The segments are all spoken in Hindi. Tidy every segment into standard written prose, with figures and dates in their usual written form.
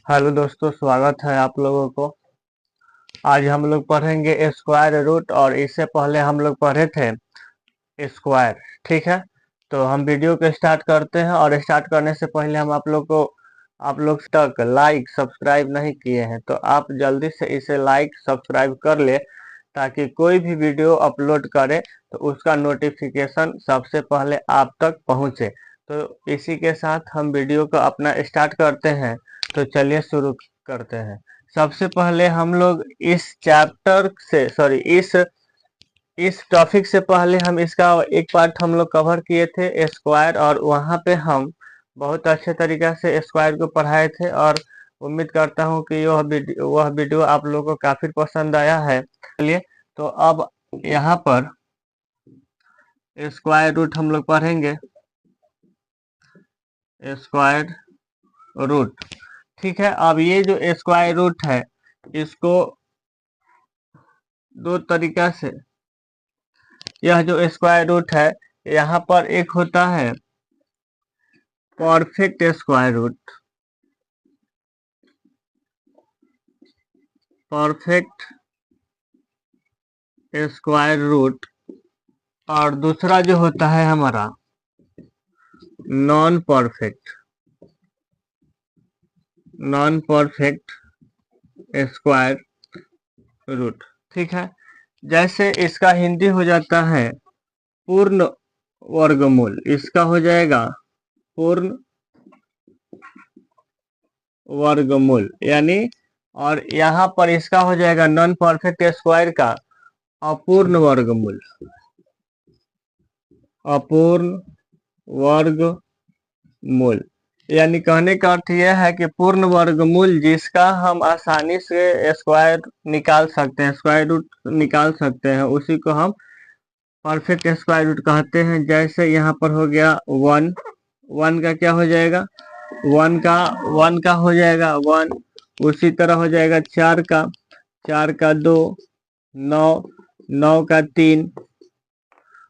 हेलो दोस्तों, स्वागत है आप लोगों को। आज हम लोग पढ़ेंगे स्क्वायर रूट, और इससे पहले हम लोग पढ़े थे स्क्वायर। ठीक है, तो हम वीडियो को स्टार्ट करते हैं। और स्टार्ट करने से पहले हम आप लोग तक लाइक सब्सक्राइब नहीं किए हैं तो आप जल्दी से इसे लाइक सब्सक्राइब कर ले, ताकि कोई भी वीडियो अपलोड करे तो उसका नोटिफिकेशन सबसे पहले आप तक पहुंचे। तो इसी के साथ हम वीडियो को अपना स्टार्ट करते हैं। तो चलिए शुरू करते हैं। सबसे पहले हम लोग इस चैप्टर से सॉरी इस टॉपिक से पहले हम इसका एक पार्ट हम लोग कवर किए थे स्क्वायर, और वहां पे हम बहुत अच्छे तरीके से स्क्वायर को पढ़ाए थे। और उम्मीद करता हूं कि वह वीडियो आप लोगों को काफी पसंद आया है। चलिए, तो अब यहाँ पर स्क्वायर रूट हम लोग पढ़ेंगे। स्क्वायर रूट, ठीक है। अब ये जो स्क्वायर रूट है, इसको दो तरीका से, यह जो स्क्वायर रूट है, यहाँ पर एक होता है perfect square root, perfect square root, और दूसरा जो होता है हमारा नॉन परफेक्ट स्क्वायर रूट। ठीक है, जैसे इसका हिंदी हो जाता है पूर्ण वर्गमूल, इसका हो जाएगा पूर्ण वर्गमूल यानी, और यहाँ पर इसका हो जाएगा नॉन परफेक्ट स्क्वायर का अपूर्ण वर्गमूल, अपूर्ण वर्गमूल। यानी कहने का अर्थ यह है कि पूर्ण वर्गमूल जिसका हम आसानी से स्क्वायर निकाल सकते हैं, स्क्वायर रूट निकाल सकते हैं, उसी को हम परफेक्ट स्क्वायर रूट कहते हैं। जैसे यहाँ पर हो गया वन का क्या हो जाएगा, वन का हो जाएगा वन। उसी तरह हो जाएगा चार का दो, नौ का तीन,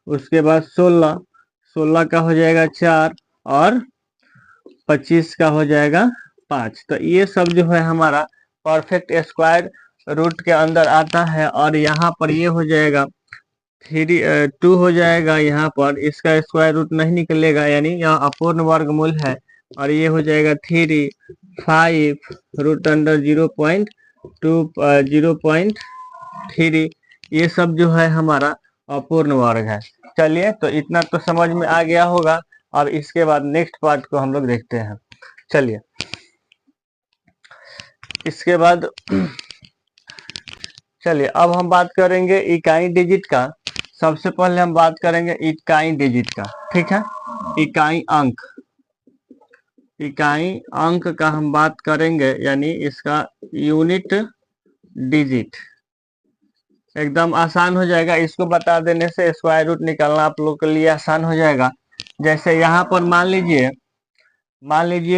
उसके बाद 16 का हो जाएगा चार, और 25 का हो जाएगा 5। तो ये सब जो है हमारा परफेक्ट स्क्वायर रूट के अंदर आता है। और यहाँ पर ये हो जाएगा 2 हो जाएगा, यहाँ पर इसका स्क्वायर रूट नहीं निकलेगा, यानी यह अपूर्ण वर्गमूल है। और ये हो जाएगा 3, 5 रूट अंडर 0.3, ये सब जो है हमारा अपूर्ण वर्ग है। चलिए, तो इतना तो समझ में आ गया होगा। अब इसके बाद नेक्स्ट पार्ट को हम लोग देखते हैं। चलिए, इसके बाद चलिए अब हम बात करेंगे इकाई डिजिट का। सबसे पहले हम बात करेंगे इकाई डिजिट का। ठीक है, इकाई अंक का हम बात करेंगे, यानी इसका यूनिट डिजिट। एकदम आसान हो जाएगा, इसको बता देने से स्क्वायर रूट निकालना आप लोग के लिए आसान हो जाएगा। जैसे यहाँ पर मान लीजिए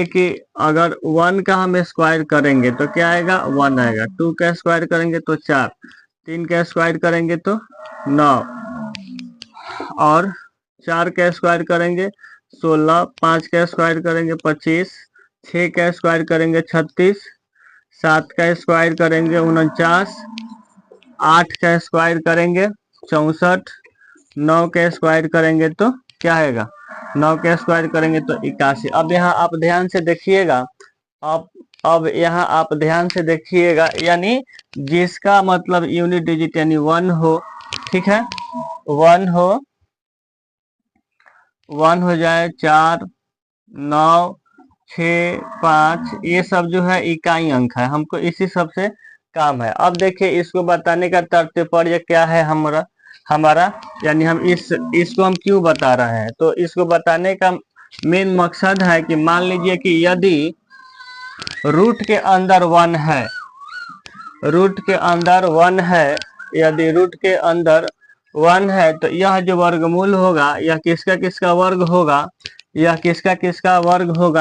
कि अगर 1 का हम स्क्वायर करेंगे तो क्या आएगा, 1 आएगा। 2 का स्क्वायर करेंगे तो 4, 3 का स्क्वायर करेंगे तो 9, और 4 का स्क्वायर करेंगे 16, 5 का स्क्वायर करेंगे 25, 6 का स्क्वायर करेंगे 36, 7 का स्क्वायर करेंगे 49, 8 का स्क्वायर करेंगे 64, 9 का स्क्वायर करेंगे तो क्या आएगा, 9 का स्क्वायर करेंगे तो 81। अब यहाँ आप ध्यान से देखिएगा, अब यहाँ आप ध्यान से देखिएगा, यानी जिसका मतलब यूनिट डिजिट यानी 1 हो। ठीक है, 1 हो जाए 4, 9, 6, 5, ये सब जो है इकाई अंक है, हमको इसी सब से काम है। अब देखिए, इसको बताने का तात्पर्य क्या है हमारा, यानी हम इसको हम क्यों बता रहे हैं। तो इसको बताने का मेन मकसद है कि मान लीजिए कि यदि रूट के अंदर 1 है, यदि रूट के अंदर 1 है, तो यह जो वर्गमूल होगा यह किसका वर्ग होगा,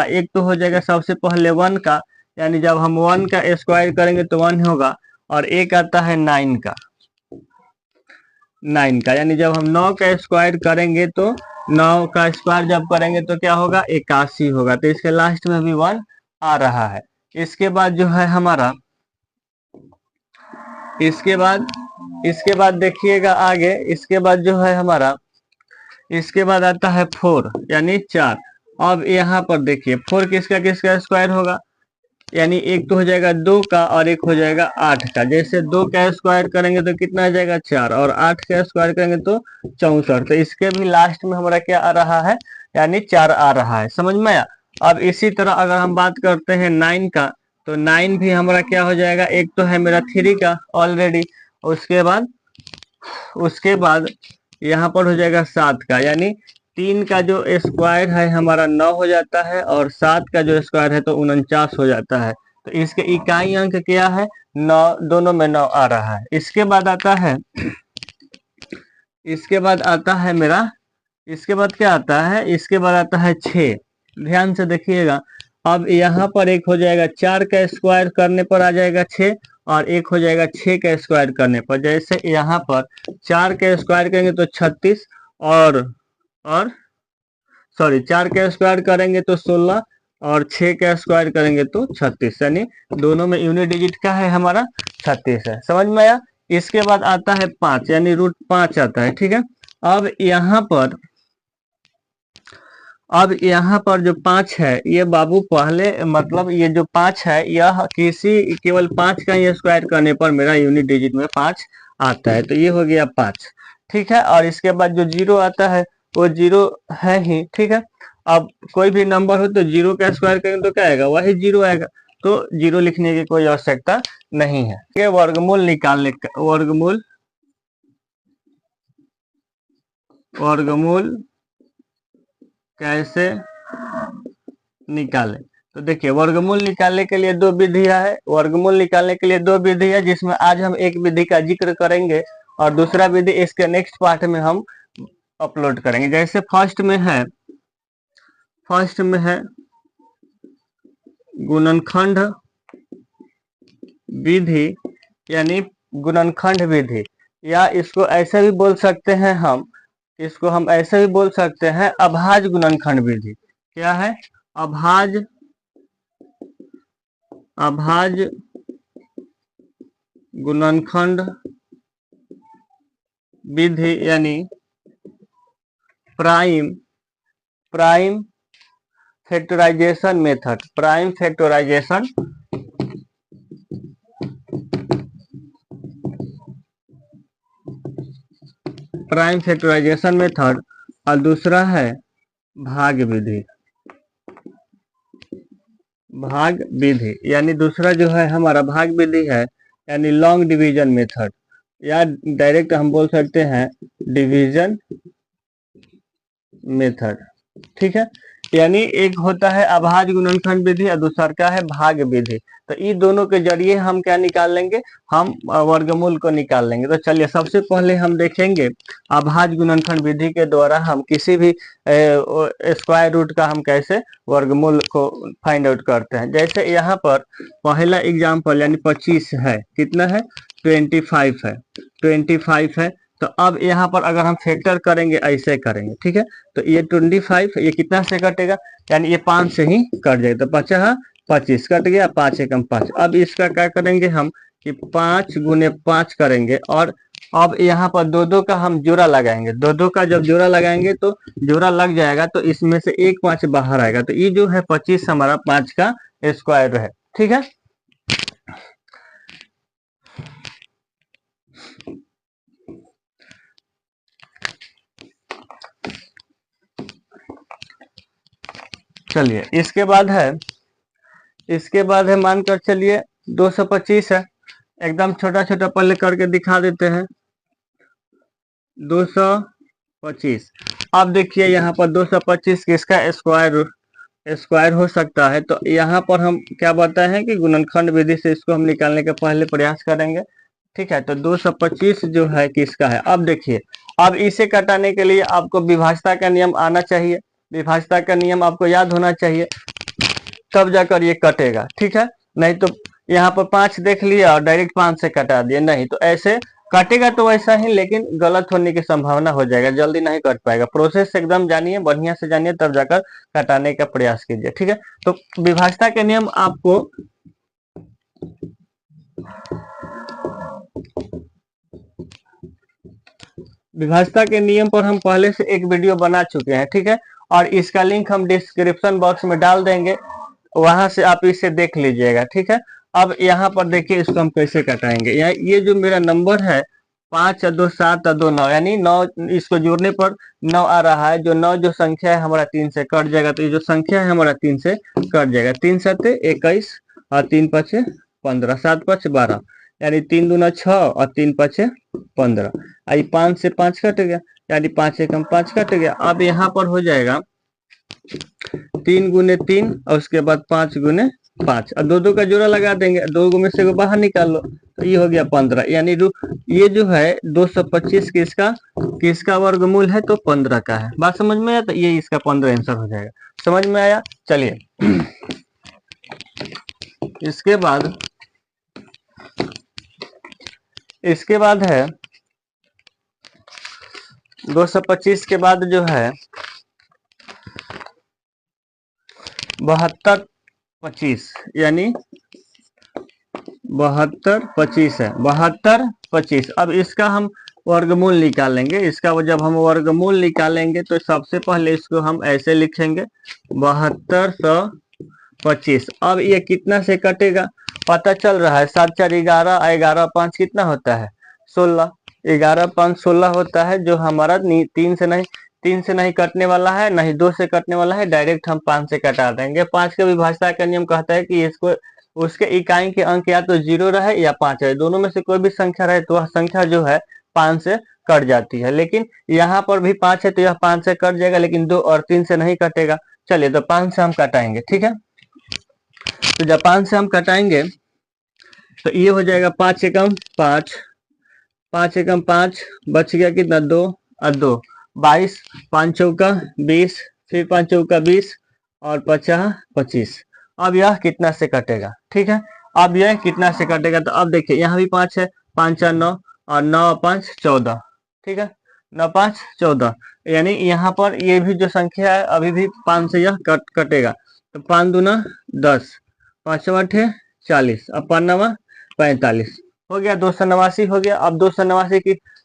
एक तो हो जाएगा सबसे पहले 1 का, यानी जब हम 1 का स्क्वायर करेंगे तो 1 होगा। और एक आता है 9 का, यानी जब हम 9 का स्क्वायर करेंगे तो 9 का स्क्वायर जब करेंगे तो क्या होगा, 81 होगा। तो इसके लास्ट में भी 1 आ रहा है। इसके बाद जो है हमारा, इसके बाद देखिएगा आगे, इसके बाद जो है हमारा, इसके बाद आता है 4 यानी 4। अब यहाँ पर देखिए 4 किसका किसका स्क्वायर होगा, यानी एक तो हो जाएगा 2 का और एक हो जाएगा 8 का। जैसे 2 का स्क्वायर करेंगे तो कितना आ जाएगा 4, और 8 का स्क्वायर करेंगे तो 64। तो इसके भी लास्ट में हमारा क्या आ रहा है, यानी 4 आ रहा है। समझ में आया। अब इसी तरह अगर हम बात करते हैं 9 का, तो 9 भी हमारा क्या हो जाएगा, एक तो है मेरा 3 का ऑलरेडी, उसके बाद यहाँ पर हो जाएगा 7 का, यानी 3 का जो स्क्वायर है हमारा 9 हो जाता है, और 7 का जो स्क्वायर है तो 49 हो जाता है। तो इसके इकाई अंक क्या है, 9, दोनों में 9 आ रहा है। इसके बाद आता है, इसके बाद आता है मेरा, इसके बाद क्या आता है, इसके बाद आता है 6। ध्यान से देखिएगा। अब यहाँ पर एक हो जाएगा 4 का स्क्वायर करने पर आ जाएगा 6, और एक हो जाएगा 6 का स्क्वायर करने पर। जैसे यहाँ पर 4 का स्क्वायर करेंगे तो 36, और सॉरी 4 का स्क्वायर करेंगे तो 16, और 6 का स्क्वायर करेंगे तो 36, यानी दोनों में यूनिट डिजिट का है हमारा 36 है। समझ में आया। इसके बाद आता है 5, यानी √5 आता है। ठीक है। अब यहाँ पर जो 5 है, ये बाबू पहले मतलब ये जो 5 है, यह किसी केवल 5 का ही स्क्वायर करने पर मेरा यूनिट डिजिट में 5 आता है। तो ये हो गया 5। ठीक है। और इसके बाद जो 0 आता है वो 0 है ही। ठीक है। अब कोई भी नंबर हो तो 0 का स्क्वायर करेंगे तो क्या आएगा, वही 0 आएगा। तो 0 लिखने की कोई आवश्यकता नहीं है। ये वर्गमूल निकालने का, वर्गमूल कैसे निकाले। तो देखिए वर्गमूल निकालने के लिए 2 विधियां है। वर्गमूल निकालने के लिए 2 विधि है, जिसमें आज हम एक विधि का जिक्र करेंगे और दूसरा विधि इसके नेक्स्ट पार्ट में हम अपलोड करेंगे। जैसे फर्स्ट में है गुणनखंड विधि, यानी गुणनखंड विधि, या इसको ऐसे भी बोल सकते हैं हम, इसको हम ऐसे भी बोल सकते हैं अभाज्य गुणनखंड विधि। क्या है, अभाज्य गुणनखंड विधि, यानी prime factorisation method. Prime factorisation method, और दूसरा है भाग विधि, यानी दूसरा जो है हमारा भाग विधि है, यानी लॉन्ग डिवीजन मेथड, या डायरेक्ट हम बोल सकते हैं डिवीजन मेथड। ठीक है। यानी एक होता है अभाज्य गुणनखंड विधि और दूसरा का है भाग विधि। तो इन दोनों के जरिए हम क्या निकाल लेंगे, हम वर्गमूल को निकाल लेंगे। तो चलिए सबसे पहले हम देखेंगे अभाज्य गुणनखंड विधि के द्वारा हम किसी भी स्क्वायर रूट का हम कैसे वर्गमूल को फाइंड आउट करते हैं। जैसे यहाँ पर पहला एग्जाम्पल यानी 25 है, कितना है 25 है। तो अब यहाँ पर अगर हम फैक्टर करेंगे, ऐसे करेंगे। ठीक है। तो ये 25 ये कितना से कटेगा, यानी ये 5 से ही कट जाएगा। तो 5 25 कट गया, 5 एकम 5। अब इसका क्या करेंगे हम कि 5 गुने 5 करेंगे, और अब यहाँ पर 2 का हम जोड़ा लगाएंगे। 2 का जब जोड़ा लगाएंगे तो जोड़ा लग जाएगा, तो इसमें से एक 5 बाहर आएगा। तो ये जो है 25 हमारा 5 का स्क्वायर है। ठीक है। चलिए इसके बाद है मानकर चलिए 225 है। एकदम छोटा छोटा पहले करके दिखा देते हैं। 225। अब देखिए यहाँ पर 225 किसका स्क्वायर हो सकता है। तो यहाँ पर हम क्या बताए हैं कि गुणनखंड विधि से इसको हम निकालने का पहले प्रयास करेंगे। ठीक है। तो 225 जो है किसका है। अब देखिए, अब इसे घटाने के लिए आपको विभाज्यता का नियम आना चाहिए। विभाज्यता का नियम आपको याद होना चाहिए, तब जाकर ये कटेगा। ठीक है। नहीं तो यहाँ पर 5 देख लिया और डायरेक्ट 5 से कटा दिए, नहीं तो ऐसे कटेगा तो वैसा ही, लेकिन गलत होने की संभावना हो जाएगा, जल्दी नहीं कट पाएगा। प्रोसेस एकदम जानिए, बढ़िया से जानिए, तब जाकर कटाने का प्रयास कीजिए। ठीक है। तो विभाज्यता के नियम आपको विभाज्यता के नियम पर हम पहले से एक वीडियो बना चुके हैं, ठीक है, और इसका लिंक हम डिस्क्रिप्शन बॉक्स में डाल देंगे, वहां से आप इसे देख लीजिएगा, ठीक है। अब यहाँ पर देखिए इसको हम कैसे कटाएंगे। ये जो मेरा नंबर है 5 और 2 7 और 2 9, यानी 9, इसको जोड़ने पर 9 आ रहा है। जो 9 जो संख्या है हमारा 3 से कट जाएगा, तो ये जो संख्या है हमारा 3 से कट जाएगा। 3 7 21 और 3 5 15, 7 5 12, यानी 3 दूना 6 और 3 5 15। आई 5 से 5 कट गया, यानी 5 एकम 5 कट गया। अब यहाँ पर हो जाएगा 3 गुने 3 और उसके बाद 5 गुने 5 और 2 2 का जोड़ा लगा देंगे, 2 में से बाहर निकाल लो, तो ये हो गया 15। यानी ये जो है 225 किसका वर्गमूल है, तो 15 का है। बात समझ में आया, तो ये इसका 15 आंसर हो जाएगा। समझ में आया? चलिए इसके बाद है 225 के बाद जो है 72 25, यानी 72 25 है, 72 25। अब इसका हम वर्गमूल निकालेंगे। इसका जब हम वर्गमूल निकालेंगे तो सबसे पहले इसको हम ऐसे लिखेंगे 7225। अब ये कितना से कटेगा पता चल रहा है, 7 4 11, 11 5 कितना होता है 16, 11 5 16 होता है, जो हमारा 3 से नहीं कटने वाला है, नहीं 2 से कटने वाला है, डायरेक्ट हम 5 से कटा देंगे। 5 का विभाज्यता का नियम कहता है कि इसको उसके इकाई के अंक या तो 0 रहे या 5 रहे, दोनों में से कोई भी संख्या रहे तो वह संख्या जो है 5 से कट जाती है। लेकिन यहाँ पर भी 5 है तो यह 5 से कट जाएगा, लेकिन 2 और 3 से नहीं कटेगा। चलिए तो 5 से हम कटाएंगे, ठीक है। तो जब 5 से हम कटाएंगे तो ये हो जाएगा 5 एकम 5, 5 एकम 5, बच गया कितना 2 और 2 22, 5 चौका 20, फिर 5 चौका 20 और 50 25। अब यह कितना से कटेगा, ठीक है। अब यह कितना से कटेगा, तो अब देखिए यहाँ भी 5 है, 5 4 9 और 9 5 14, ठीक है, 9 5 14, यानी यहाँ पर ये भी जो संख्या है अभी भी 5 से यह कटेगा। तो 5 दूना 10, 5 8 40 और 5 9 45, हो गया 289 हो गया। अब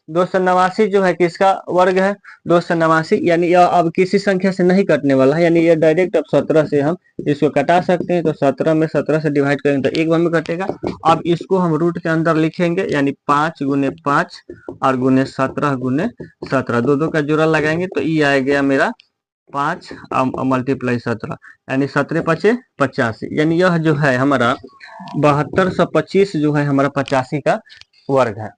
289 जो है किसका वर्ग है, 289, यानी यह अब किसी संख्या से नहीं कटने वाला है, यानी यह डायरेक्ट अब 17 से हम इसको कटा सकते हैं। तो 17 में 17 से डिवाइड करेंगे तो एक बार में कटेगा। अब इसको हम रूट के अंदर लिखेंगे, यानी 5 गुने 5 और गुने 17 गुने 17, 2 2 का जोड़ा लगाएंगे तो ये आ गया मेरा 5 मल्टीप्लाई 17, यानी 17 5 85, यानी यह जो है हमारा 7225 जो है हमारा 85 का वर्ग है।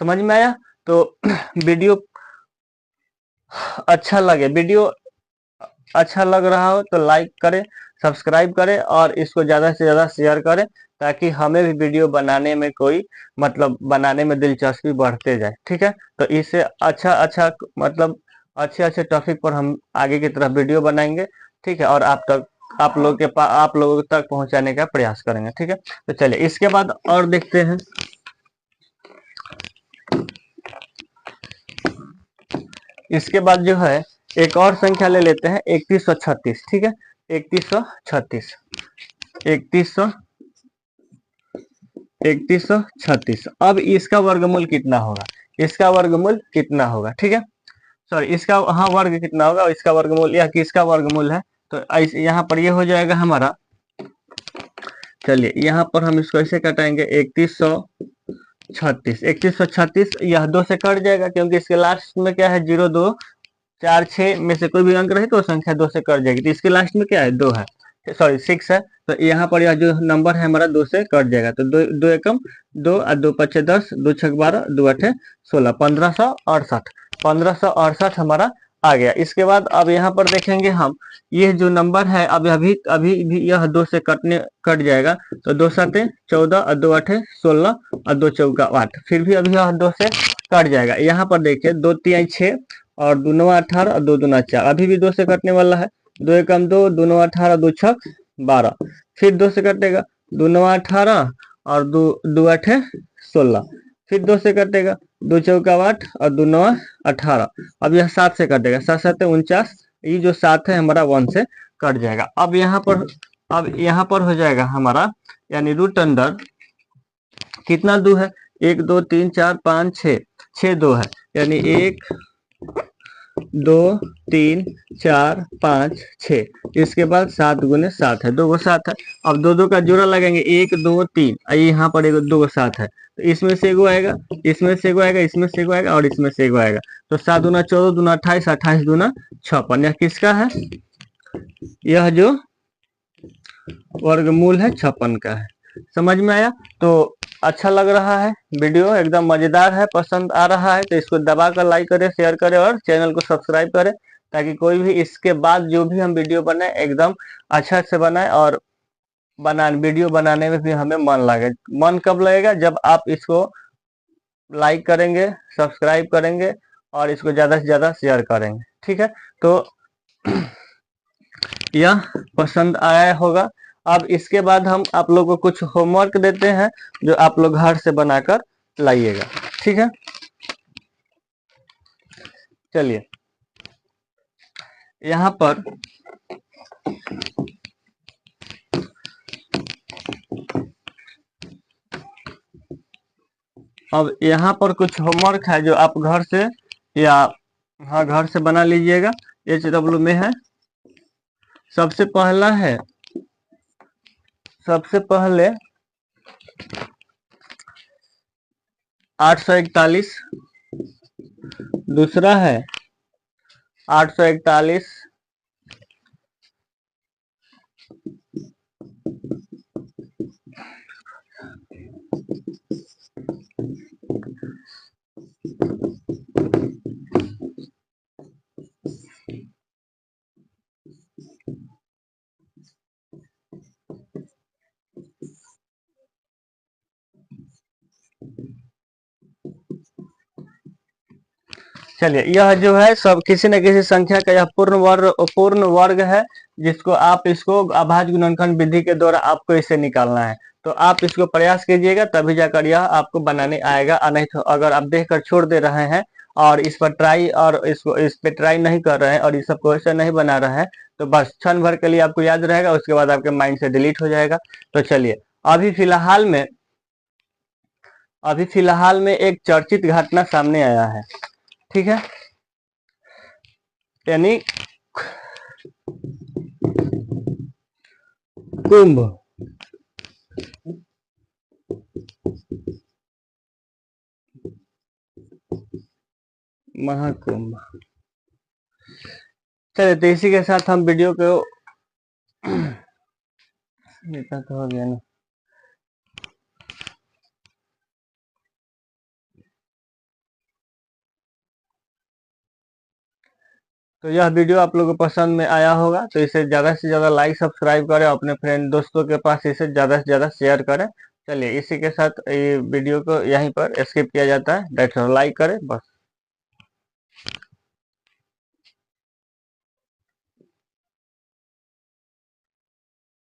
समझ में आया? तो वीडियो अच्छा लग रहा हो तो लाइक करें, सब्सक्राइब करें और इसको ज्यादा से ज्यादा शेयर करें, ताकि हमें भी वीडियो बनाने में बनाने में दिलचस्पी बढ़ते जाए, ठीक है। तो इससे अच्छा अच्छे टॉपिक पर हम आगे की तरफ वीडियो बनाएंगे, ठीक है, और आप लोगों तक पहुंचाने का प्रयास करेंगे, ठीक है। तो चलिए इसके बाद और देखते हैं। इसके बाद जो है एक और संख्या ले लेते हैं 3136, ठीक है, 3136। अब इसका वर्गमूल कितना होगा, ठीक है, सॉरी इसका वर्ग कितना होगा, इसका वर्गमूल या किसका वर्गमूल है, तो यहाँ पर ये हो जाएगा हमारा। चलिए यहाँ पर हम इसको ऐसे कटाएंगे 3136, यह 2 से कट जाएगा, क्योंकि इसके लास्ट में क्या है 0 2 4 6 में से कोई भी अंक रहे तो संख्या 2 से कट जाएगी। तो इसके लास्ट में क्या है 2 है, सॉरी 6 है, तो यहाँ पर यह जो नंबर है हमारा 2 से कट जाएगा। तो 2 एकम 2 और 2 5 10, 2 6 12, 2 8 16, 1568 हमारा आ गया। इसके बाद अब यहाँ पर देखेंगे हम, ये जो नंबर है अभी भी यह 2 से कट जाएगा। तो 2 7 14 और 2 8 16 और 2 चौका 8, फिर भी अभी यह 2 से कट जाएगा। यहाँ पर देखिए 2 3 6 और 2 9 18 और 2 2 4, अभी भी 2 से कटने वाला है। 2 एकम 2, 2 9 18, 2 6 12, फिर 2 से कटेगा, 2 9 18 और 2 8 16, फिर 2 से कटेगा, 2 चौका 8 और 2 9 18। अब यह 7 से कटेगा, 7 7 49, ये जो 7 है हमारा 1 से कट जाएगा। अब यहाँ पर हो जाएगा हमारा, यानी रूट अंडर कितना 2 है, 1 2 3 4 5 6, 6 2 है, यानी 1 2 3 4 5 6। इसके बाद 7 गुने 7 है, 2 को 7 है। अब दो दो का जोड़ा लगेंगे, 1 2 3, यहाँ पर 2 को 7 है, तो इसमें से एगो आएगा, इसमें से एगो आएगा, इसमें से एगो आएगा और इसमें से एगो आएगा। तो 7 दूना 14 दूना 28, 28 दूना 56। यह किसका है? यह जो वर्गमूल है 56 का है। समझ में आया? तो अच्छा लग रहा है वीडियो, एकदम मजेदार है, पसंद आ रहा है तो इसको दबा कर लाइक करें, शेयर करें और चैनल को सब्सक्राइब करें, ताकि कोई भी इसके बाद जो भी हम वीडियो बनाए एकदम अच्छा से बनाए, और वीडियो बनाने में भी हमें मन लगे। मन कब लगेगा? जब आप इसको लाइक करेंगे, सब्सक्राइब करेंगे और इसको ज्यादा से ज्यादा शेयर करेंगे। ठीक है, तो यह पसंद आया होगा। अब इसके बाद हम आप लोगों को कुछ होमवर्क देते हैं जो आप लोग घर से बनाकर लाइएगा। ठीक है, चलिए यहाँ पर अब यहाँ पर कुछ होमवर्क है जो आप घर से या हाँ घर से बना लीजिएगा। HW में है। सबसे पहले 841, दूसरा है 841, चलिए यह जो है सब किसी न किसी संख्या का यह पूर्ण वर्ग है, जिसको आप इसको अभाज्य गुणनखंड विधि के द्वारा आपको इसे निकालना है। तो आप इसको प्रयास कीजिएगा, तभी जाकर यह आपको बनाने आएगा। नहीं तो अगर आप देखकर छोड़ दे रहे हैं और इस पर ट्राई और इस पे ट्राई नहीं कर रहे हैं और इस सब क्वेश्चन नहीं बना रहे हैं, तो बस क्षण भर के लिए आपको याद रहेगा, उसके बाद आपके माइंड से डिलीट हो जाएगा। तो चलिए अभी फिलहाल में एक चर्चित घटना सामने आया है। ठीक है, यानी कुंभ, महाकुंभ। चलिए तो इसी के साथ हम वीडियो को तो हो गया ना। तो यह वीडियो आप लोगों को पसंद में आया होगा, तो इसे ज्यादा से ज्यादा लाइक सब्सक्राइब करें, अपने फ्रेंड दोस्तों के पास इसे ज्यादा से ज्यादा शेयर करें। चलिए इसी के साथ ये वीडियो को यहीं पर स्किप किया जाता है, लाइक करें बस।